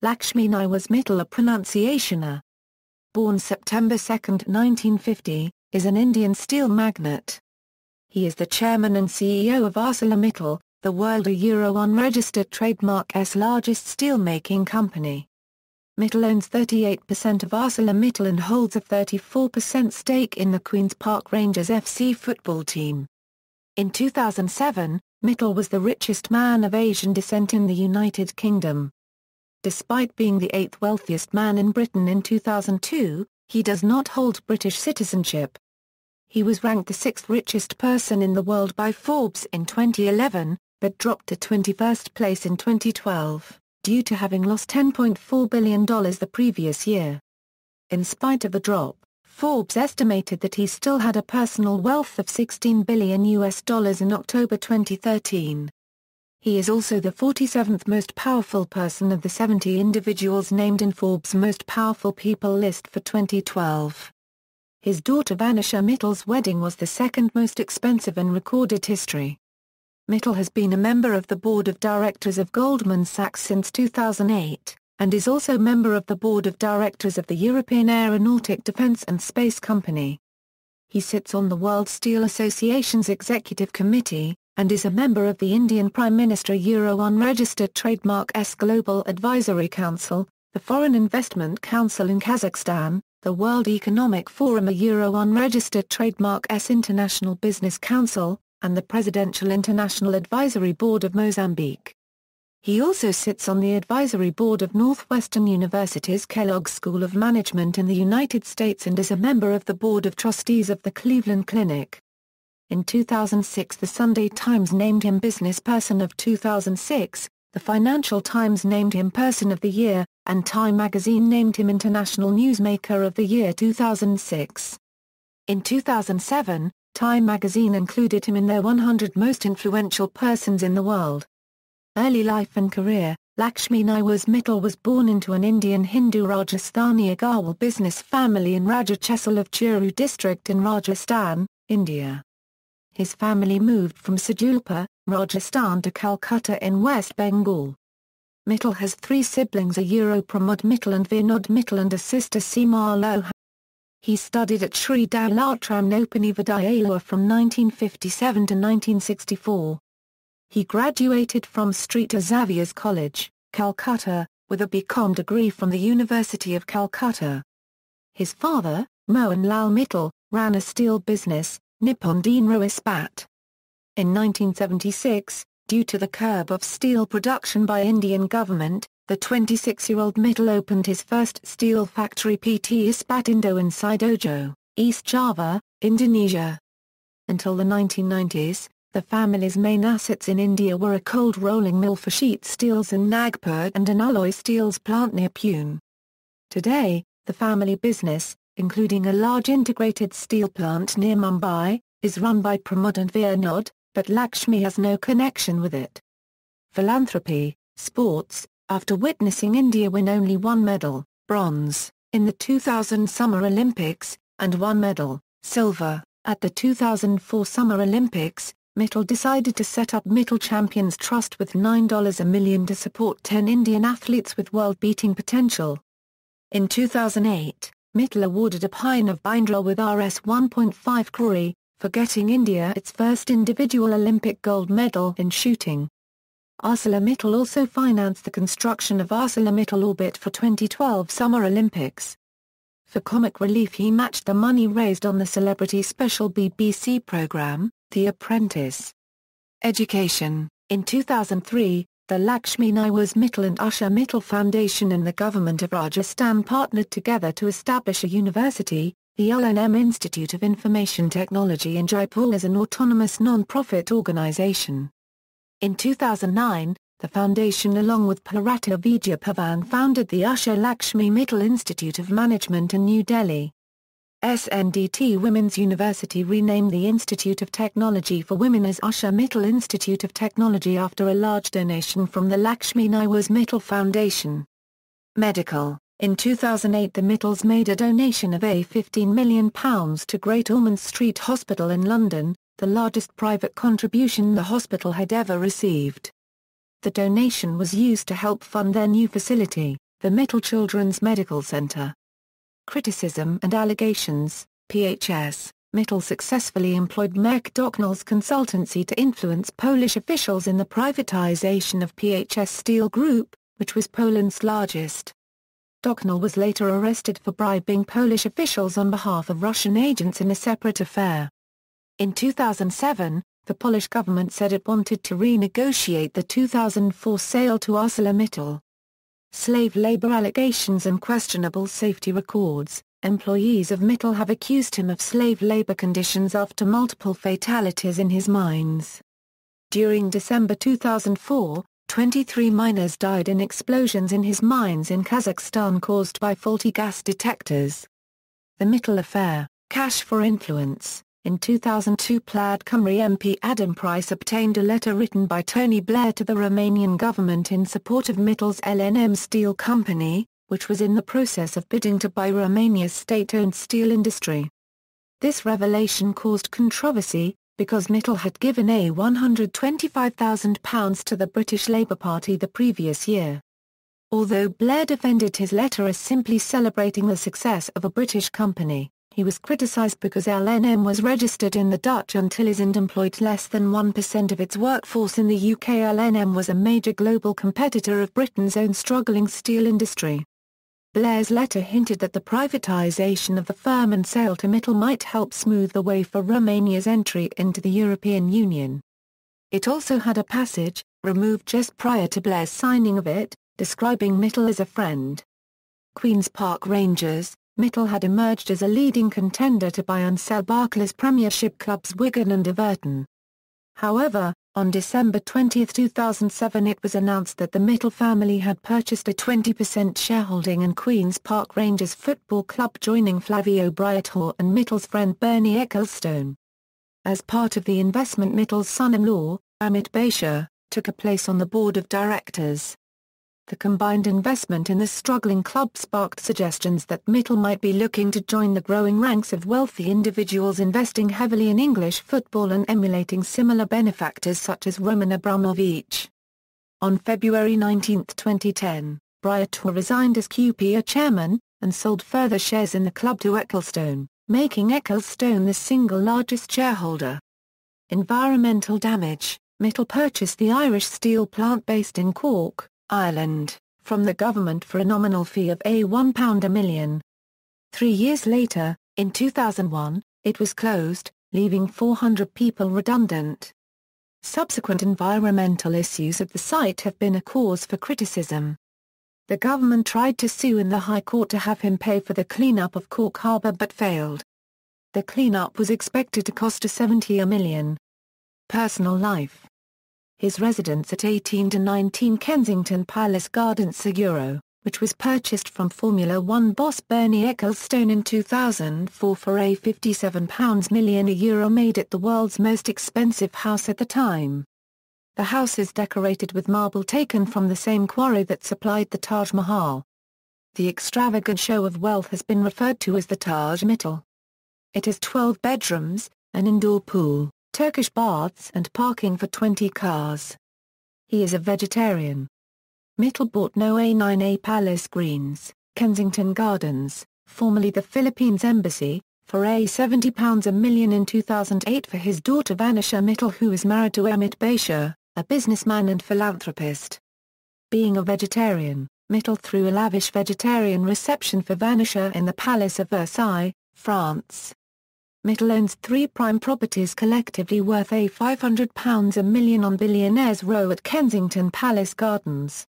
Lakshmi Niwas Mittal, a pronunciation. Born September 2, 1950, is an Indian steel magnate. He is the chairman and CEO of ArcelorMittal, the world unregistered trademark's largest steelmaking company. Mittal owns 38% of ArcelorMittal and holds a 34% stake in the Queens Park Rangers F.C. football team. In 2007, Mittal was the richest man of Asian descent in the United Kingdom. Despite being the 8th wealthiest man in Britain in 2002, he does not hold British citizenship. He was ranked the 6th richest person in the world by Forbes in 2011, but dropped to 21st place in 2012, due to having lost $10.4 billion the previous year. In spite of the drop, Forbes estimated that he still had a personal wealth of $16 billion in October 2013. He is also the 47th most powerful person of the 70 individuals named in Forbes' Most Powerful People list for 2012. His daughter Vanisha Mittal's wedding was the second most expensive in recorded history. Mittal has been a member of the board of directors of Goldman Sachs since 2008. And is also member of the board of directors of the European Aeronautic Defence and Space Company. He sits on the World Steel Association's Executive Committee, and is a member of the Indian Prime Minister unregistered trademark's Global Advisory Council, the Foreign Investment Council in Kazakhstan, the World Economic Forum unregistered trademark's International Business Council, and the Presidential International Advisory Board of Mozambique. He also sits on the advisory board of Northwestern University's Kellogg School of Management in the United States and is a member of the board of trustees of the Cleveland Clinic. In 2006, the Sunday Times named him Business Person of 2006, the Financial Times named him Person of the Year, and Time magazine named him International Newsmaker of the Year 2006. In 2007, Time magazine included him in their 100 most influential persons in the world. Early life and career. Lakshmi Niwas Mittal was born into an Indian Hindu Rajasthani Agarwal business family in Rajachesal of Churu district in Rajasthan, India. His family moved from Sajulpur, Rajasthan to Calcutta in West Bengal. Mittal has three siblings, Pramod Mittal and Vinod Mittal, and a sister Seema Aloha. He studied at Sri Dalatram Nopani Vidyalaya from 1957 to 1964. He graduated from St. Xavier's College, Calcutta, with a BCom degree from the University of Calcutta. His father, Mohan Lal Mittal, ran a steel business, Nippon Dinro Ispat. In 1976, due to the curb of steel production by Indian government, the 26-year-old Mittal opened his first steel factory, PT Ispat Indo in Sidoarjo, East Java, Indonesia. Until the 1990s, the family's main assets in India were a cold rolling mill for sheet steels in Nagpur and an alloy steels plant near Pune. Today, the family business, including a large integrated steel plant near Mumbai, is run by Pramod and Vinod, but Lakshmi has no connection with it. Philanthropy, sports. After witnessing India win only one medal, bronze, in the 2000 Summer Olympics, and one medal, silver, at the 2004 Summer Olympics, Mittal decided to set up Mittal Champions Trust with $9 a million to support 10 Indian athletes with world-beating potential. In 2008, Mittal awarded a Pine of Bindra with Rs 1.5 crore, for getting India its first individual Olympic gold medal in shooting. ArcelorMittal also financed the construction of ArcelorMittal Orbit for 2012 Summer Olympics. For comic relief, he matched the money raised on the celebrity special BBC program, The Apprentice. Education. In 2003, the Lakshmi Niwas Mittal and Usha Mittal Foundation and the government of Rajasthan partnered together to establish a university, the L&M Institute of Information Technology in Jaipur, as an autonomous non-profit organization. In 2009, the foundation along with Parata Vidya Pavan founded the Usha Lakshmi Mittal Institute of Management in New Delhi. SNDT Women's University renamed the Institute of Technology for Women as Usha Mittal Institute of Technology after a large donation from the Lakshmi Niwas Mittal Foundation. Medical. In 2008, the Mittals made a donation of £15 million to Great Ormond Street Hospital in London, the largest private contribution the hospital had ever received. The donation was used to help fund their new facility, the Mittal Children's Medical Center. Criticism and allegations. PHS. Mittal successfully employed McDonnell's consultancy to influence Polish officials in the privatization of PHS Steel Group, which was Poland's largest. Docknall was later arrested for bribing Polish officials on behalf of Russian agents in a separate affair. In 2007, the Polish government said it wanted to renegotiate the 2004 sale to ArcelorMittal. Slave labor allegations and questionable safety records. Employees of Mittal have accused him of slave labor conditions after multiple fatalities in his mines. During December 2004, 23 miners died in explosions in his mines in Kazakhstan caused by faulty gas detectors. The Mittal affair, cash for influence. In 2002, Plaid Cymru MP Adam Price obtained a letter written by Tony Blair to the Romanian government in support of Mittal's LNM Steel Company, which was in the process of bidding to buy Romania's state-owned steel industry. This revelation caused controversy, because Mittal had given £125,000 to the British Labour Party the previous year. Although Blair defended his letter as simply celebrating the success of a British company, he was criticised because LNM was registered in the Dutch Antilles and employed less than 1% of its workforce in the UK. LNM was a major global competitor of Britain's own struggling steel industry. Blair's letter hinted that the privatisation of the firm and sale to Mittal might help smooth the way for Romania's entry into the European Union. It also had a passage, removed just prior to Blair's signing of it, describing Mittal as a friend. Queens Park Rangers, Mittal had emerged as a leading contender to buy and sell Barclays Premiership clubs Wigan and Everton. However, on December 20, 2007 it was announced that the Mittal family had purchased a 20% shareholding in Queens Park Rangers Football Club, joining Flavio Briatore and Mittal's friend Bernie Ecclestone. As part of the investment, Mittal's son-in-law, Amit Bashir, took a place on the board of directors. The combined investment in the struggling club sparked suggestions that Mittal might be looking to join the growing ranks of wealthy individuals investing heavily in English football and emulating similar benefactors such as Roman Abramovich. On February 19, 2010, Briatore resigned as QPR chairman, and sold further shares in the club to Ecclestone, making Ecclestone the single largest shareholder. Environmental damage. Mittal purchased the Irish steel plant based in Cork, Ireland, from the government for a nominal fee of £1 a million. 3 years later, in 2001, it was closed, leaving 400 people redundant. Subsequent environmental issues at the site have been a cause for criticism. The government tried to sue in the High Court to have him pay for the cleanup of Cork Harbour but failed. The cleanup was expected to cost £70 million. Personal life. His residence at 18-19 Kensington Palace Gardens Seguro, which was purchased from Formula One boss Bernie Ecclestone in 2004 for a £57 million, made it the world's most expensive house at the time. The house is decorated with marble taken from the same quarry that supplied the Taj Mahal. The extravagant show of wealth has been referred to as the Taj Mittal. It has 12 bedrooms, an indoor pool, Turkish baths and parking for 20 cars. He is a vegetarian. Mittal bought No. 9A Palace Greens, Kensington Gardens, formerly the Philippines Embassy, for £70 a million in 2008 for his daughter Vanisha Mittal, who is married to Amit Bashir, a businessman and philanthropist. Being a vegetarian, Mittal threw a lavish vegetarian reception for Vanisha in the Palace of Versailles, France. Mittal owns 3 prime properties collectively worth £500 a million on Billionaires Row at Kensington Palace Gardens.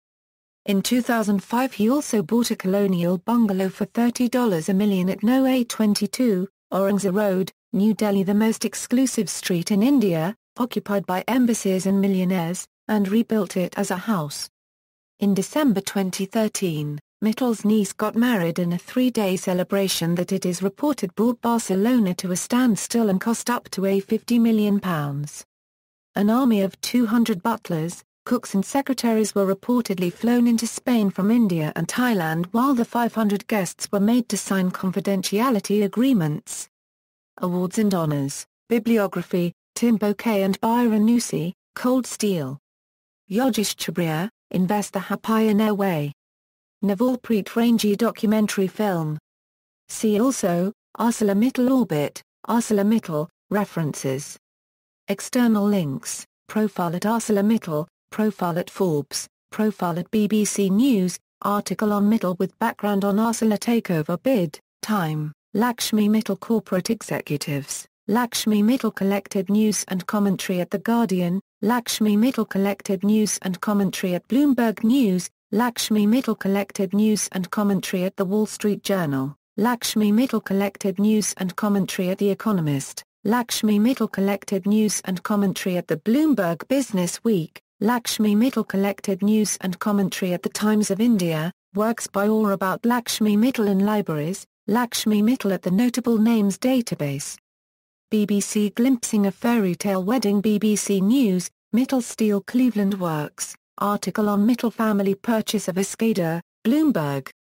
In 2005 he also bought a colonial bungalow for $30 a million at No. 22, Aurangzeb Road, New Delhi, the most exclusive street in India, occupied by embassies and millionaires, and rebuilt it as a house. In December 2013, Mittal's niece got married in a 3-day celebration that it is reported brought Barcelona to a standstill and cost up to £50 million. An army of 200 butlers, cooks and secretaries were reportedly flown into Spain from India and Thailand, while the 500 guests were made to sign confidentiality agreements. Awards and honours. Bibliography: Tim Bouquet and Byron Nusi, Cold Steel. Yogesh Chabriya, Invest the Pioneer Way. Navalpreet Rangi documentary film. See also, ArcelorMittal orbit, ArcelorMittal, references. External links, profile at ArcelorMittal, profile at Forbes, profile at BBC News, article on Mittal with background on Arcelor takeover bid, time, Lakshmi Mittal corporate executives, Lakshmi Mittal collected news and commentary at The Guardian, Lakshmi Mittal collected news and commentary at Bloomberg News, Lakshmi Mittal collected news and commentary at The Wall Street Journal, Lakshmi Mittal collected news and commentary at The Economist, Lakshmi Mittal collected news and commentary at the Bloomberg Business Week, Lakshmi Mittal collected news and commentary at the Times of India, works by or about Lakshmi Mittal in libraries, Lakshmi Mittal at the Notable Names database. BBC glimpsing a fairy tale wedding. BBC News, Mittal Steel Cleveland Works, article on Mittal family purchase of Escada, Bloomberg.